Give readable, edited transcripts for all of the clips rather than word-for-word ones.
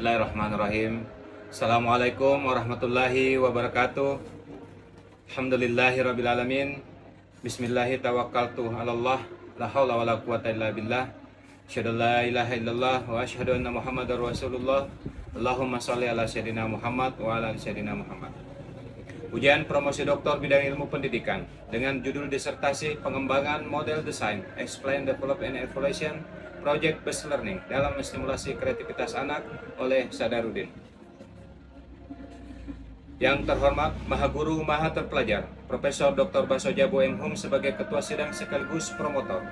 Bismillahirrahmanirrahim. Assalamualaikum warahmatullahi wabarakatuh. Alhamdulillahirrabbilalamin. Bismillahi tawakkaltu ala Allah. La hawla wa la quwata illa billah. Asyhadu la ilaha illallah wa asyhadu anna Muhammadar Rasulullah. Allahumma shalli ala sayyidina Muhammad wa ala ali sayyidina Muhammad. Ujian promosi doktor bidang ilmu pendidikan dengan judul disertasi pengembangan model desain, explain, develop, and evaluation project based learning dalam menstimulasi kreativitas anak oleh Sadarudin. Yang terhormat Maha Guru Maha Terpelajar Profesor Dr. Basojabo M. Hum sebagai ketua sidang sekaligus promotor.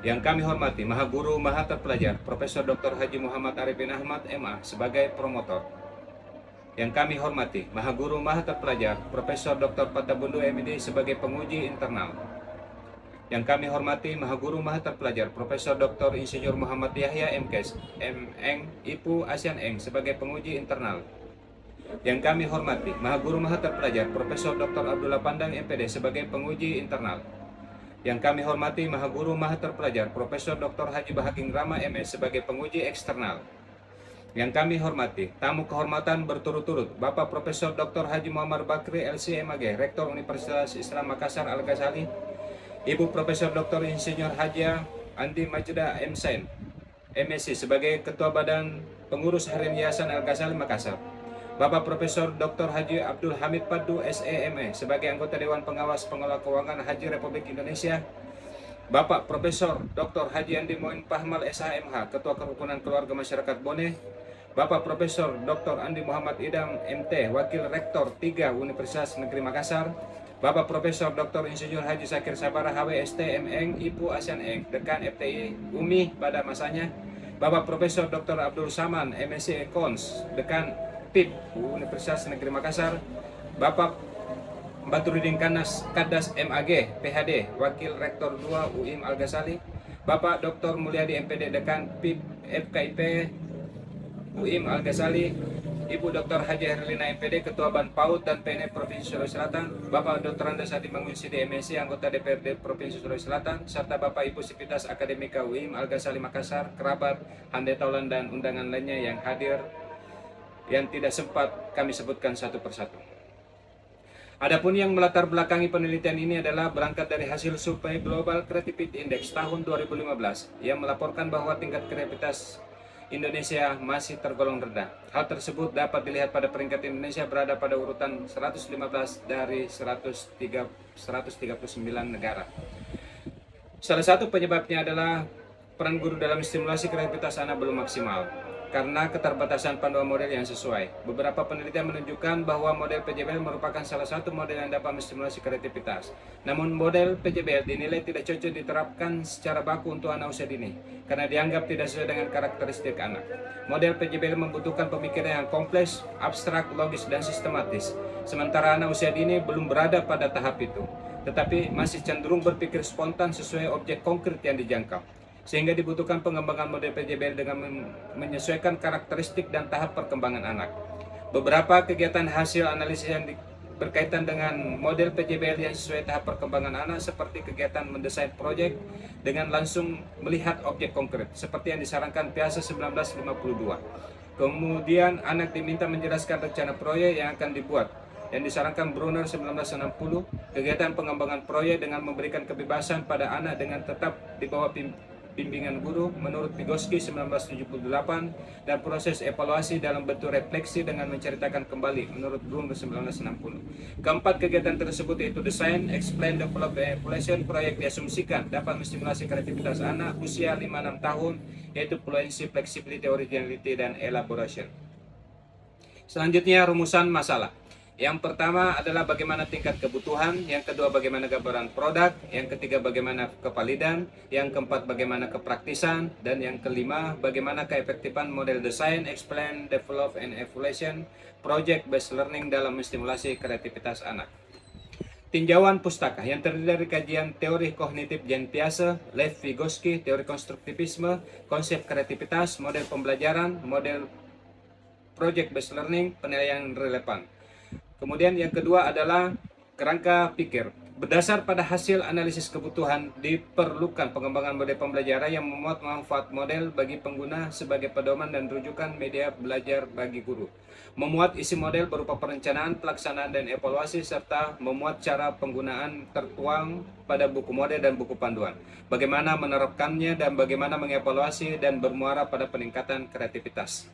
Yang kami hormati Maha Guru Maha Terpelajar Profesor Dr. Haji Muhammad Arifin Ahmad MA sebagai promotor. Yang kami hormati Maha Guru Maha Terpelajar Profesor Dr. Patabundu MD sebagai penguji internal. Yang kami hormati Maha Guru Maha Terpelajar Profesor Dr. Insinyur Muhammad Yahya MKes MEng IPU ASEAN Eng sebagai penguji internal. Yang kami hormati Maha Guru Maha Terpelajar Profesor Dr. Abdullah Pandang MPD sebagai penguji internal. Yang kami hormati Maha Guru Maha Terpelajar Profesor Dr. Haji Bahaking Rama MS sebagai penguji eksternal. Yang kami hormati tamu kehormatan berturut-turut Bapak Profesor Dr. Haji Muhammad Bakri LCMAG Rektor Universitas Islam Makassar Al-Ghazali, Ibu Profesor Dr. Insinyur Haja Andi Majda MSen MSc sebagai Ketua Badan Pengurus Harian Yayasan Al-Ghazali Makassar, Bapak Profesor Dr. Haji Abdul Hamid Padu SEME sebagai Anggota Dewan Pengawas Pengelola Keuangan Haji Republik Indonesia, Bapak Profesor Dr. Haji Andi Moin Pahmal SHMH Ketua Kerukunan Keluarga Masyarakat Bone, Bapak Profesor Dr. Andi Muhammad Idam MT Wakil Rektor 3 Universitas Negeri Makassar, Bapak Profesor Dr. Insinyur Haji Sakir Sabara HWST MEng IPU ASEAN Eng Dekan FTI UMI pada masanya, Bapak Profesor Dr. Abdul Saman MSc Econs Dekan PIP Universitas Negeri Makassar, Bapak Badrudin Kadas MAG PhD Wakil Rektor 2 UIM Al-Ghazali, Bapak Dr. Mulyadi MPD Dekan PIP FKIP UIM Al-Ghazali, Ibu Dr. Haji Herlina MPD Ketua Ban PAUD dan PNF Provinsi Sulawesi Selatan, Bapak Dr. Andes Adi Mangunsidi MSc Anggota DPRD Provinsi Sulawesi Selatan, serta Bapak Ibu Sivitas Akademika UIM Al-Ghazali Makassar, kerabat, handai taulan dan undangan lainnya yang hadir yang tidak sempat kami sebutkan satu persatu. Adapun yang melatar belakangi penelitian ini adalah berangkat dari hasil survei Global Creativity Index tahun 2015 yang melaporkan bahwa tingkat kreativitas Indonesia masih tergolong rendah. Hal tersebut dapat dilihat pada peringkat Indonesia berada pada urutan 115 dari 139 negara. Salah satu penyebabnya adalah peran guru dalam stimulasi kreativitas anak belum maksimal karena keterbatasan panduan model yang sesuai. Beberapa penelitian menunjukkan bahwa model PJBL merupakan salah satu model yang dapat menstimulasi kreativitas. Namun model PJBL dinilai tidak cocok diterapkan secara baku untuk anak usia dini karena dianggap tidak sesuai dengan karakteristik anak. Model PJBL membutuhkan pemikiran yang kompleks, abstrak, logis, dan sistematis. Sementara anak usia dini belum berada pada tahap itu, tetapi masih cenderung berpikir spontan sesuai objek konkret yang dijangkau. Sehingga dibutuhkan pengembangan model PJBL dengan menyesuaikan karakteristik dan tahap perkembangan anak. Beberapa kegiatan hasil analisis yang berkaitan dengan model PJBL yang sesuai tahap perkembangan anak seperti kegiatan mendesain proyek dengan langsung melihat objek konkret seperti yang disarankan Piasa 1952. Kemudian anak diminta menjelaskan rencana proyek yang akan dibuat yang disarankan Brunner 1960, kegiatan pengembangan proyek dengan memberikan kebebasan pada anak dengan tetap di bawah bimbingan guru menurut Vygotsky 1978, dan proses evaluasi dalam bentuk refleksi dengan menceritakan kembali menurut Brunner 1960. Keempat kegiatan tersebut yaitu desain, explain, develop, and evaluation proyek diasumsikan dapat menstimulasi kreativitas anak usia 5-6 tahun yaitu fluency, flexibility, originality, dan elaboration. Selanjutnya rumusan masalah. Yang pertama adalah bagaimana tingkat kebutuhan, yang kedua bagaimana gambaran produk, yang ketiga bagaimana kevalidan, yang keempat bagaimana kepraktisan, dan yang kelima bagaimana keefektifan model desain, explain, develop, and evaluation project based learning dalam menstimulasi kreativitas anak. Tinjauan pustaka yang terdiri dari kajian teori kognitif Jean Piaget, Lev Vygotsky, teori konstruktivisme, konsep kreativitas, model pembelajaran, model project based learning, penilaian relevan. Kemudian yang kedua adalah kerangka pikir, Berdasar pada hasil analisis kebutuhan, diperlukan pengembangan model pembelajaran yang memuat manfaat model bagi pengguna sebagai pedoman dan rujukan media belajar bagi guru. Memuat isi model berupa perencanaan, pelaksanaan, dan evaluasi, serta memuat cara penggunaan tertuang pada buku model dan buku panduan. Bagaimana menerapkannya dan bagaimana mengevaluasi dan bermuara pada peningkatan kreativitas.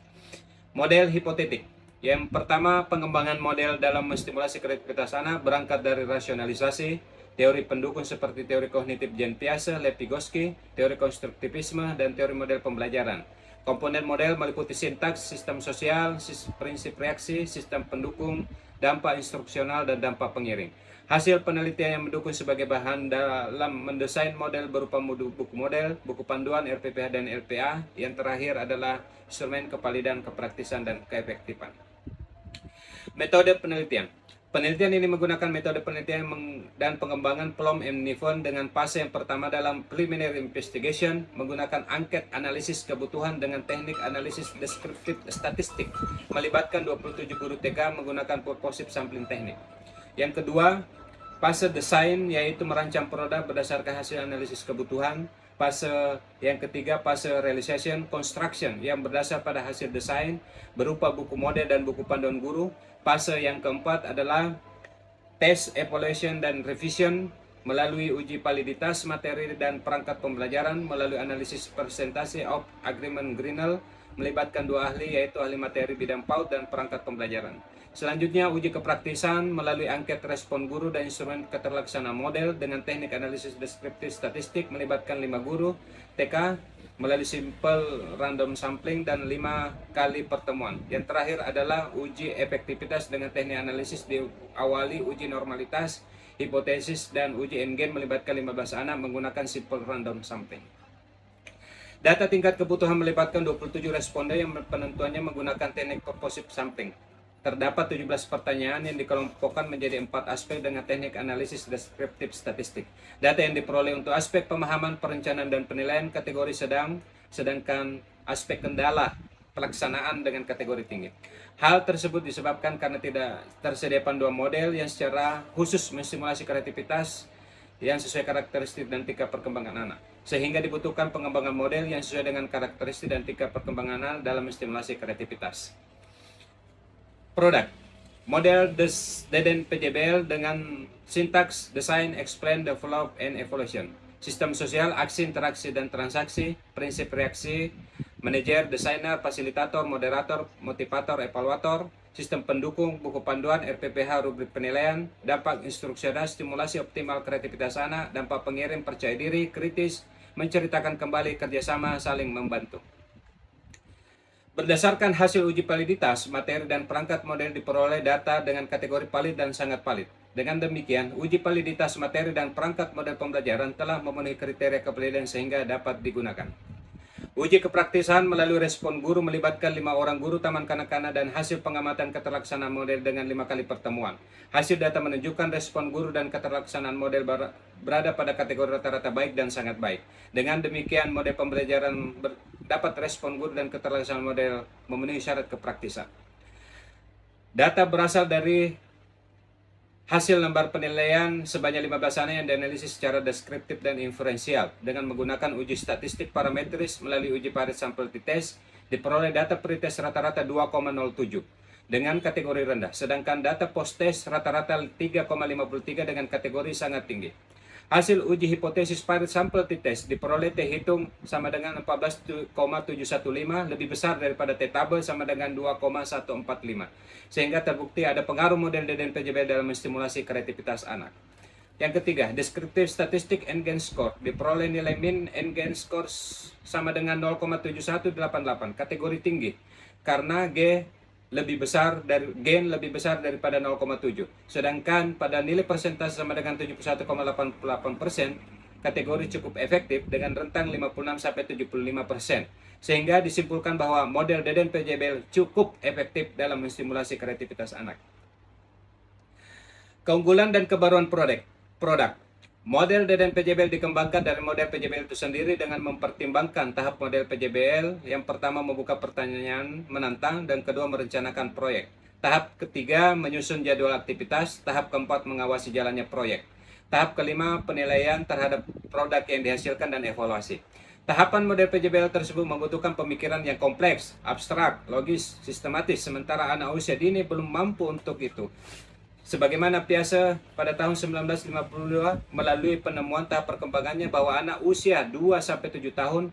Model hipotetik. Yang pertama, pengembangan model dalam menstimulasi kreativitas anak berangkat dari rasionalisasi, teori pendukung seperti teori kognitif Jean Piaget, Lev Vygotsky, teori konstruktivisme, dan teori model pembelajaran. Komponen model meliputi sintaks, sistem sosial, prinsip reaksi, sistem pendukung, dampak instruksional, dan dampak pengiring. Hasil penelitian yang mendukung sebagai bahan dalam mendesain model berupa buku model, buku panduan, RPPH, dan LPA. Yang terakhir adalah instrumen kevalidan, kepraktisan, dan keefektifan. Metode penelitian. Penelitian ini menggunakan metode penelitian dan pengembangan Plum and Nivon dengan fase yang pertama dalam preliminary investigation, menggunakan angket analisis kebutuhan dengan teknik analisis deskriptif statistik, melibatkan 27 guru TK menggunakan purposive sampling teknik. Yang kedua, fase desain, yaitu merancang produk berdasarkan hasil analisis kebutuhan. Fase yang ketiga, fase realization construction, yang berdasar pada hasil desain berupa buku model dan buku panduan guru. Fase yang keempat adalah test, evaluation, dan revision melalui uji validitas materi dan perangkat pembelajaran melalui analisis presentasi of agreement Grinnell, melibatkan dua ahli, yaitu ahli materi bidang PAUD dan perangkat pembelajaran. Selanjutnya, uji kepraktisan melalui angket respon guru dan instrumen keterlaksanaan model dengan teknik analisis deskriptif statistik, melibatkan 5 guru TK melalui simple random sampling dan 5 kali pertemuan. Yang terakhir adalah uji efektivitas dengan teknik analisis diawali uji normalitas, hipotesis, dan uji endgame melibatkan 15 anak menggunakan simple random sampling. Data tingkat kebutuhan melibatkan 27 responden yang penentuannya menggunakan teknik purposive sampling. Terdapat 17 pertanyaan yang dikelompokkan menjadi 4 aspek dengan teknik analisis deskriptif statistik. Data yang diperoleh untuk aspek pemahaman, perencanaan, dan penilaian kategori sedang, sedangkan aspek kendala pelaksanaan dengan kategori tinggi. Hal tersebut disebabkan karena tidak tersedia panduan model yang secara khusus menstimulasi kreativitas yang sesuai karakteristik dan tingkat perkembangan anak, sehingga dibutuhkan pengembangan model yang sesuai dengan karakteristik dan tingkat perkembangan anak dalam menstimulasi kreativitas. Produk model Deden PJBL dengan sintaks design, explain, develop, and evaluation. Sistem sosial, aksi, interaksi, dan transaksi. Prinsip reaksi, manajer, desainer, fasilitator, moderator, motivator, evaluator. Sistem pendukung, buku panduan, RPPH, rubrik penilaian. Dampak instruksional, stimulasi optimal kreativitas anak. Dampak pengirim, percaya diri, kritis, menceritakan kembali, kerjasama, saling membantu. Berdasarkan hasil uji validitas, materi dan perangkat model diperoleh data dengan kategori valid dan sangat valid. Dengan demikian, uji validitas materi dan perangkat model pembelajaran telah memenuhi kriteria kevalidan sehingga dapat digunakan. Uji kepraktisan melalui respon guru melibatkan 5 orang guru taman kanak-kanak dan hasil pengamatan keterlaksanaan model dengan 5 kali pertemuan. Hasil data menunjukkan respon guru dan keterlaksanaan model berada pada kategori rata-rata baik dan sangat baik. Dengan demikian, model pembelajaran dapat respon guru dan keterlaksanaan model memenuhi syarat kepraktisan. Data berasal dari hasil lembar penilaian sebanyak 15 anak yang dianalisis secara deskriptif dan inferensial dengan menggunakan uji statistik parametris melalui uji parit sampel t-test, diperoleh data pretest rata-rata 2,07 dengan kategori rendah, sedangkan data post-test rata-rata 3,53 dengan kategori sangat tinggi. Hasil uji hipotesis parit sampel t-test diperoleh T hitung sama dengan 14,715 lebih besar daripada T tabel sama dengan 2,145, sehingga terbukti ada pengaruh model Deden PJBL dalam menstimulasi kreativitas anak. Yang ketiga, deskriptif statistik N-gain score diperoleh nilai min N-gain score sama dengan 0,7188, kategori tinggi karena gain lebih besar daripada 0,7. Sedangkan pada nilai persentase sama dengan 71,88%, kategori cukup efektif dengan rentang 56-75%. Sehingga disimpulkan bahwa model Deden PJBL cukup efektif dalam menstimulasi kreativitas anak. Keunggulan dan kebaruan produk. Model Deden PJBL dikembangkan dari model PJBL itu sendiri dengan mempertimbangkan tahap model PJBL. Yang pertama, membuka pertanyaan menantang, dan kedua, merencanakan proyek. Tahap ketiga, menyusun jadwal aktivitas. Tahap keempat, mengawasi jalannya proyek. Tahap kelima, penilaian terhadap produk yang dihasilkan dan evaluasi. Tahapan model PJBL tersebut membutuhkan pemikiran yang kompleks, abstrak, logis, sistematis, sementara anak usia dini belum mampu untuk itu. Sebagaimana biasa pada tahun 1952 melalui penemuan tahap perkembangannya bahwa anak usia 2-7 tahun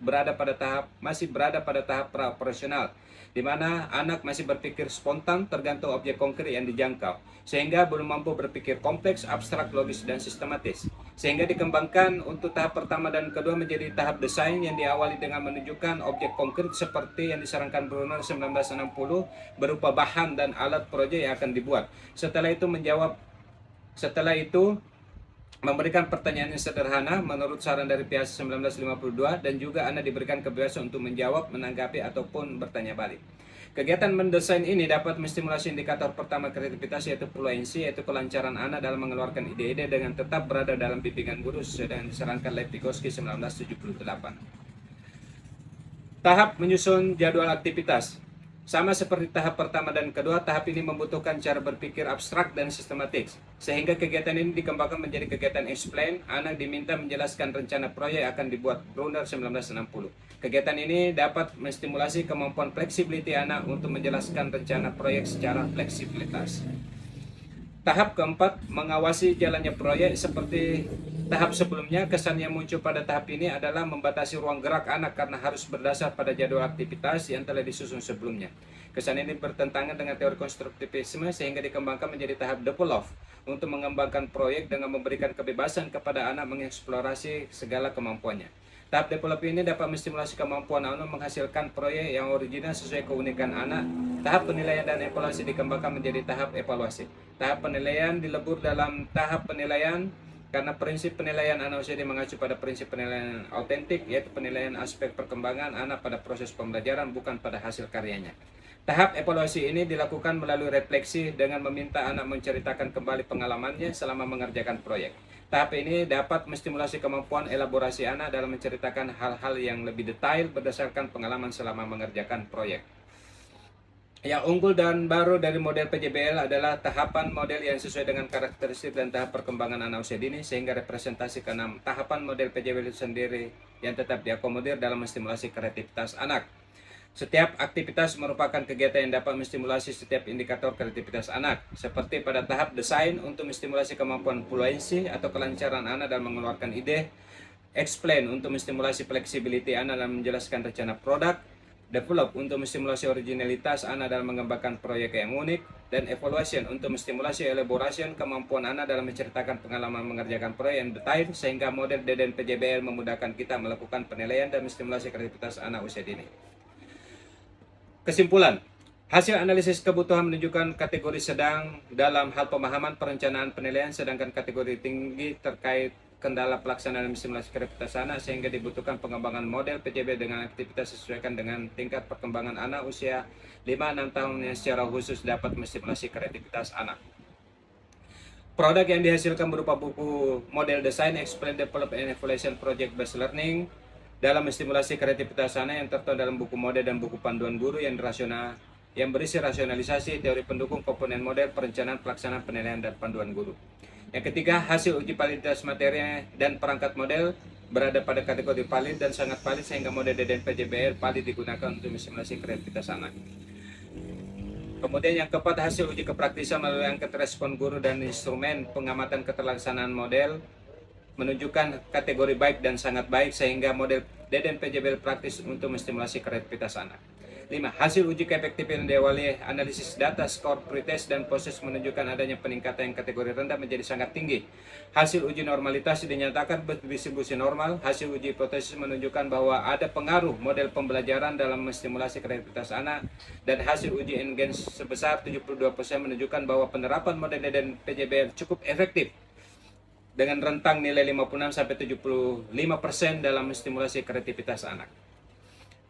masih berada pada tahap pra-operasional, di mana anak masih berpikir spontan tergantung objek konkret yang dijangkau, sehingga belum mampu berpikir kompleks, abstrak, logis, dan sistematis. Sehingga dikembangkan untuk tahap pertama dan kedua menjadi tahap desain yang diawali dengan menunjukkan objek konkret seperti yang disarankan Brunner 1960 berupa bahan dan alat proyek yang akan dibuat. Setelah itu memberikan pertanyaan yang sederhana menurut saran dari pihak 1952 dan juga Anda diberikan kebebasan untuk menjawab, menanggapi, ataupun bertanya balik. Kegiatan mendesain ini dapat menstimulasi indikator pertama kreativitas yaitu fluensi, yaitu kelancaran anak dalam mengeluarkan ide-ide dengan tetap berada dalam bimbingan guru sesuai dengan disarankan Lev Vygotsky 1978. Tahap menyusun jadwal aktivitas. Sama seperti tahap pertama dan kedua, tahap ini membutuhkan cara berpikir abstrak dan sistematis. Sehingga kegiatan ini dikembangkan menjadi kegiatan explain. Anak diminta menjelaskan rencana proyek akan dibuat Brunner 1960. Kegiatan ini dapat menstimulasi kemampuan fleksibilitas anak untuk menjelaskan rencana proyek secara fleksibilitas. Tahap keempat, mengawasi jalannya proyek. Seperti tahap sebelumnya, kesan yang muncul pada tahap ini adalah membatasi ruang gerak anak karena harus berdasar pada jadwal aktivitas yang telah disusun sebelumnya. Kesan ini bertentangan dengan teori konstruktivisme sehingga dikembangkan menjadi tahap develop untuk mengembangkan proyek dengan memberikan kebebasan kepada anak mengeksplorasi segala kemampuannya. Tahap develop ini dapat menstimulasi kemampuan anak menghasilkan proyek yang original sesuai keunikan anak. Tahap penilaian dan evaluasi dikembangkan menjadi tahap evaluasi. Tahap penilaian dilebur dalam tahap penilaian karena prinsip penilaian anak usia mengacu pada prinsip penilaian autentik, yaitu penilaian aspek perkembangan anak pada proses pembelajaran bukan pada hasil karyanya. Tahap evaluasi ini dilakukan melalui refleksi dengan meminta anak menceritakan kembali pengalamannya selama mengerjakan proyek. Tahap ini dapat menstimulasi kemampuan elaborasi anak dalam menceritakan hal-hal yang lebih detail berdasarkan pengalaman selama mengerjakan proyek. Yang unggul dan baru dari model PJBL adalah tahapan model yang sesuai dengan karakteristik dan tahap perkembangan anak usia dini, sehingga representasi ke-6 tahapan model PJBL itu sendiri yang tetap diakomodir dalam menstimulasi kreativitas anak. Setiap aktivitas merupakan kegiatan yang dapat menstimulasi setiap indikator kreativitas anak, seperti pada tahap desain untuk menstimulasi kemampuan fluensi atau kelancaran anak dalam mengeluarkan ide, explain untuk menstimulasi fleksibilitas anak dalam menjelaskan rencana produk, develop untuk menstimulasi originalitas anak dalam mengembangkan proyek yang unik, dan evaluation untuk menstimulasi elaboration kemampuan anak dalam menceritakan pengalaman mengerjakan proyek yang detail, sehingga model DDN PJBL memudahkan kita melakukan penilaian dan menstimulasi kreativitas anak usia dini. Kesimpulan, hasil analisis kebutuhan menunjukkan kategori sedang dalam hal pemahaman perencanaan penilaian, sedangkan kategori tinggi terkait kendala pelaksanaan simulasi kreativitas anak, sehingga dibutuhkan pengembangan model PJB dengan aktivitas sesuaikan dengan tingkat perkembangan anak usia 5-6 tahun yang secara khusus dapat menstimulasi kreativitas anak. Produk yang dihasilkan berupa buku model design, explain, develop, and evaluation project based learning dalam menstimulasi kreativitas anak yang tertuang dalam buku model dan buku panduan guru yang berisi rasionalisasi, teori pendukung, komponen model, perencanaan, pelaksanaan, penilaian, dan panduan guru. Yang ketiga, hasil uji validitas materi dan perangkat model berada pada kategori valid dan sangat valid, sehingga model DDN PJBL valid digunakan untuk menstimulasi kreativitas anak. Kemudian yang keempat, hasil uji kepraktisan melalui angket respon guru dan instrumen pengamatan keterlaksanaan model menunjukkan kategori baik dan sangat baik, sehingga model DDN PJBL praktis untuk menstimulasi kreativitas anak. 5. Hasil uji keefektifan diawali analisis data, skor, pretest, dan proses menunjukkan adanya peningkatan yang kategori rendah menjadi sangat tinggi. Hasil uji normalitas dinyatakan berdistribusi normal. Hasil uji hipotesis menunjukkan bahwa ada pengaruh model pembelajaran dalam menstimulasi kreativitas anak. Dan hasil uji engage sebesar 72% menunjukkan bahwa penerapan model DDN PJBL cukup efektif dengan rentang nilai 56-75% dalam menstimulasi kreativitas anak.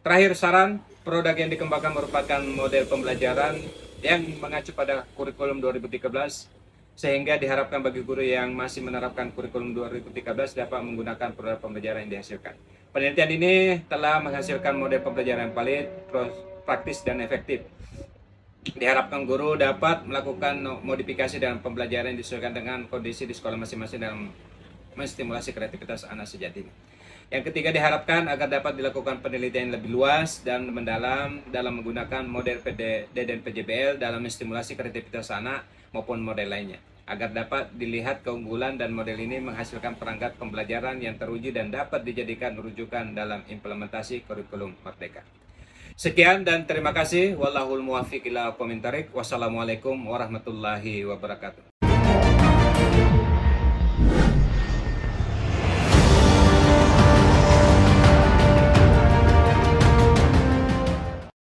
Terakhir, saran, produk yang dikembangkan merupakan model pembelajaran yang mengacu pada kurikulum 2013, sehingga diharapkan bagi guru yang masih menerapkan kurikulum 2013 dapat menggunakan produk pembelajaran yang dihasilkan. Penelitian ini telah menghasilkan model pembelajaran yang valid, praktis, dan efektif. Diharapkan guru dapat melakukan modifikasi dalam pembelajaran yang disesuaikan dengan kondisi di sekolah masing-masing dalam menstimulasi kreativitas anak sejatinya. Yang ketiga, diharapkan agar dapat dilakukan penelitian lebih luas dan mendalam dalam menggunakan model PD dan PJBL dalam menstimulasi kreativitas anak maupun model lainnya, agar dapat dilihat keunggulan dan model ini menghasilkan perangkat pembelajaran yang teruji dan dapat dijadikan rujukan dalam implementasi kurikulum Merdeka. Sekian dan terima kasih. Wallahul muwaffiq ila aqwamit thoriq. Wassalamualaikum warahmatullahi wabarakatuh.